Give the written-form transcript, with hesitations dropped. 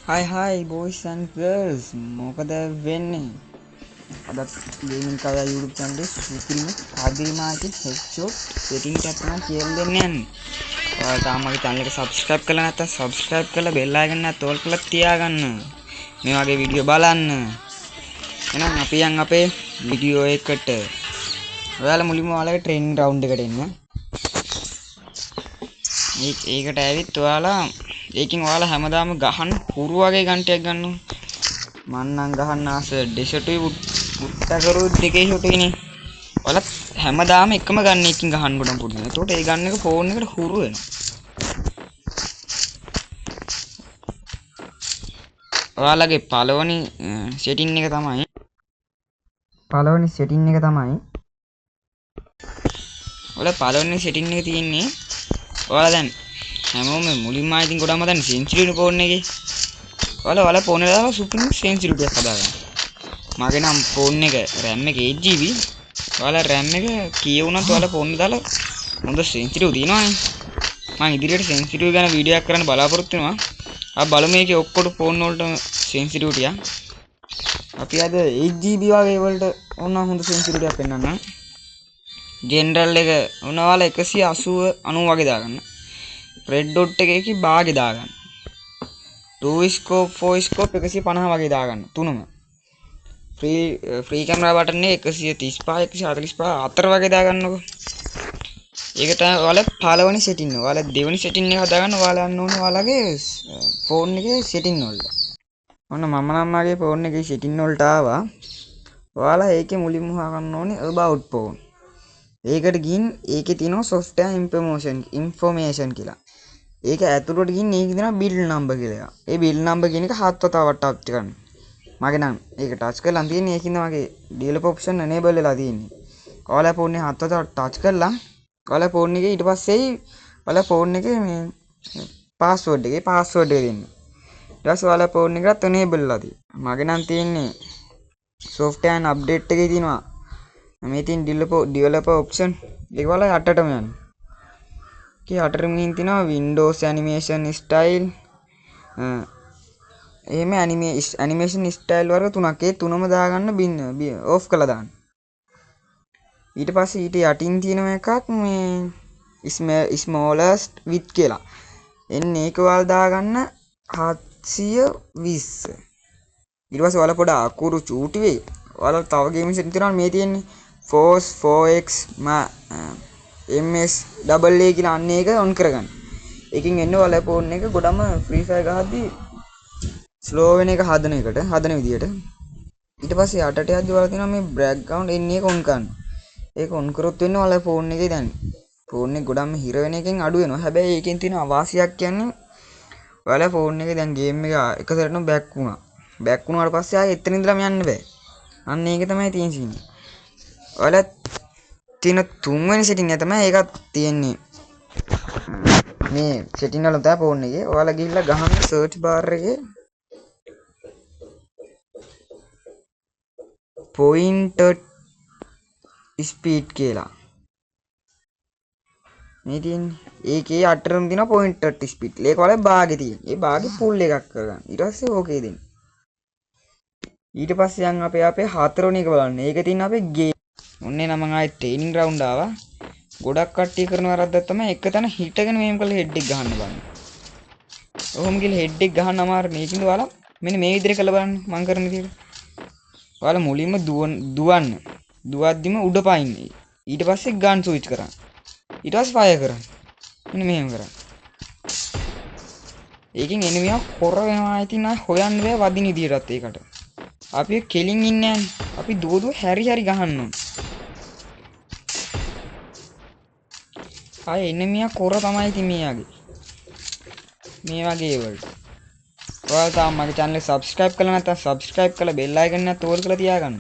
Hi boys and girls, මොකද වෙන්නේ? අද ගේමින් කයා YouTube channel එකේ සුපිරිම ආදිමාගේ headshot setting එකක් තමයි කියලා දෙන්න යන්නේ. ඔයාලා තාම මගේ channel එක subscribe කරලා නැත්නම් subscribe කරලා bell icon එක තෝල් කරලා තියාගන්න. මේ වගේ වීඩියෝ බලන්න. එහෙනම් අපි යන් අපේ වීඩියෝ එකට. ඔයාලා මුලින්ම ඔයාලගේ training round එකට එන්න. ඒකට ඇවිත් ඔයාලා ඒකින් ඔයාලා හැමදාම ගහන්න හුරු වගේ ගන්ටයක් ගන්නවා. මං නම් ගහන්න ආස ඩෙසර්ටුයි උත්තකරු දෙකේ ෂොටුයිනේ. ඔයාලා හැමදාම එකම ගන්න එකකින් ගහන්න ගොඩක් පුදුම. එතකොට ඒ ගන්න එක ෆෝන් එකට හුරු වෙනවා. ඔයාලගේ පළවෙනි සෙටින් එක තමයි ඔයාලා පළවෙනි සෙටින් එක තියෙන්නේ ඔයාලා දැන් හැමෝම මුලින්ම ඉතින් ගොඩක්ම දැන් සෙන්සිටිවිටි ෆෝන් එකේ ඔයාලා ෆෝන් එක දාලා සුපිරි සෙන්සිටිවිටි එකක් හදාගන්න. මගේ නම් ෆෝන් එක RAM එක 8GB. ඔයාලා RAM එක කීය වුණත් ඔයාලා ෆෝන් එක දාලා හොඳ සෙන්සිටිව් තියෙනවානේ. මම ඉදිරියට සෙන්සිටිව් ගැන වීඩියෝ එකක් කරන්න බලාපොරොත්තු වෙනවා. අපි බලමු මේකේ ඔක්කොට ෆෝන් වලට සෙන්සිටිවිටිය. අපි අද 8GB වගේ වලට ඕන හොඳ සෙන්සිටිවිටි එකක් පෙන්නන්න. ජෙනරල් එක ඔයාලා 180 90 වගේ දාගන්න. red dot එකේ භාගෙ දාගන්න. 2 scope 4 scope 150 වගේ දාගන්න. තුනම. free camera button එක 135 145 අතර වගේ දාගන්නකො. ඒක තමයි ඔයාලා පළවෙනි setting එක. ඔයාලා දෙවෙනි setting එක හදාගන්න ඔයාලා යන්න ඕනේ ඔයාලගේ phone එකේ setting වලට. ඔන්න මම නම් මගේ phone එකේ setting වලට ආවා. ඔයාලා ඒකේ මුලින්ම හොයාගන්න ඕනේ about phone. ඒකට ගිහින් ඒකේ තියෙනවා software information කියලා. ඒක ඇතුළට ගිහින් ඒකේ තියෙනවා build number කියලා එකක්. ඒ build number කියන එක හත් වතාවක් ටච් කරන්න. මගේ නම් ඒක ටච් කරලා තියෙන්නේ ඒකින්ද මගේ developer option enable වෙලා තියෙන්නේ. ඔයාලා phone එක හත් වතාවක් ටච් කරලා ඔයාලා phone එකේ ඊට පස්සේ ඔයාලා phone එකේ මේ password එක දෙන්න. ඊට පස්සේ ඔයාලා phone එකත් enable වෙලා තියෙනවා. මගේ නම් තියෙන්නේ software and update එකේ තියෙනවා. මේ තියෙන developer option ඒක ඔයාලා යටටම යන්න. යටටම ගිහින් තියෙනවා Windows animation style එහෙම animation style වර්ග තුනක්. ඒ තුනම දාගන්න off කරලා දාන්න. ඊට පස්සේ ඊට යටින් තියෙන එකක් මේ smallest width කියලා. එන්නේ ඒක ඔයාලා දාගන්න 720. ඊට පස්සේ ඔයාලා පොඩ අකුරු චූටි වෙයි. ඔයාලා තව ගේම් සෙටින් තියෙනවා මේ තියෙන්නේ force 4x ms double a කියලා අන්න ඒක on කරගන්න. ඒකෙන් එන්නේ ඔයාලා ෆෝන් එක ගොඩම free fire ගහද්දි slow වෙන එක හදන විදියට. ඊට පස්සේ යටට යද්දි ඔයාලා තියෙනවා මේ background එන්නේ ඒක on කරන්න. ඒක on කරොත් වෙන්නේ ඔයාලා ෆෝන් එකේ දැන් ෆෝන් එක ගොඩම හිර වෙන එකෙන් අඩු වෙනවා. හැබැයි ඒකෙන් තියෙන අවාසියක් කියන්නේ ඔයාලා ෆෝන් එකේ දැන් ගේම් එක එක සැරේටම බෑක් වුණා. බෑක් වුණාට පස්සේ ආයෙ එතන ඉඳලාම යන්න බෑ. අන්න ඒක තමයි තියෙන සීන්. ඔයාලා තියෙන තුන්වෙනි setting එක තමයි ඒකත් තියෙන්නේ. මේ setting වල තමයි ෆෝන් එකේ. ඔයාලා ගිහිල්ලා ගහන්න search bar එකේ pointer speed කියලා. මේ තියෙන්නේ. ඒකේ අටරම තියෙන pointer speed. ඒක වල භාගෙ තියෙන. ඒ භාගෙ full එකක් කරගන්න. ඊට පස්සේ ඕකේ දෙන්න. ඊට පස්සේ යන් අපේ හතරවෙනි එක බලන්න. ඒක තියෙන අපේ game. ඔන්නේ නම් මම ආයේ training round ආවා. ගොඩක් කට්ටිය කරන වරද්දක් තමයි එක තැන හිටගෙන මේම් කරලා head එක ගහන්න බලන්න. ඔහොම ගිහලා head එක ගහන්න අමාරු. මේකින්ද ඔයාලා මෙන්න මේ විදිහට කරලා බලන්න මම කරන විදිහට. ඔයාලා මුලින්ම දුවන්න. දුවද්දිම උඩ පයින්න. ඊට පස්සේ gun switch කරන්න. ඊට පස්සේ fire කරන්න. මෙන්න මෙහෙම කරන්න. ඒකෙන් එනිමියා හොර වෙනවා. ඉතින් ආ හොයන්න බෑ වදින විදිහටත් ඒකට. අපි කෙලින් ඉන්නේ නැහැ. අපි දුව හැරි ගහන්න ඕන. ආයේ එනිමියා කොර තමයි ඉතින් මේ වගේ වලට. ඔයාලා තාම මගේ channel එක subscribe කරලා නැත්නම් subscribe කරලා bell icon එක තෝරලා තියාගන්න.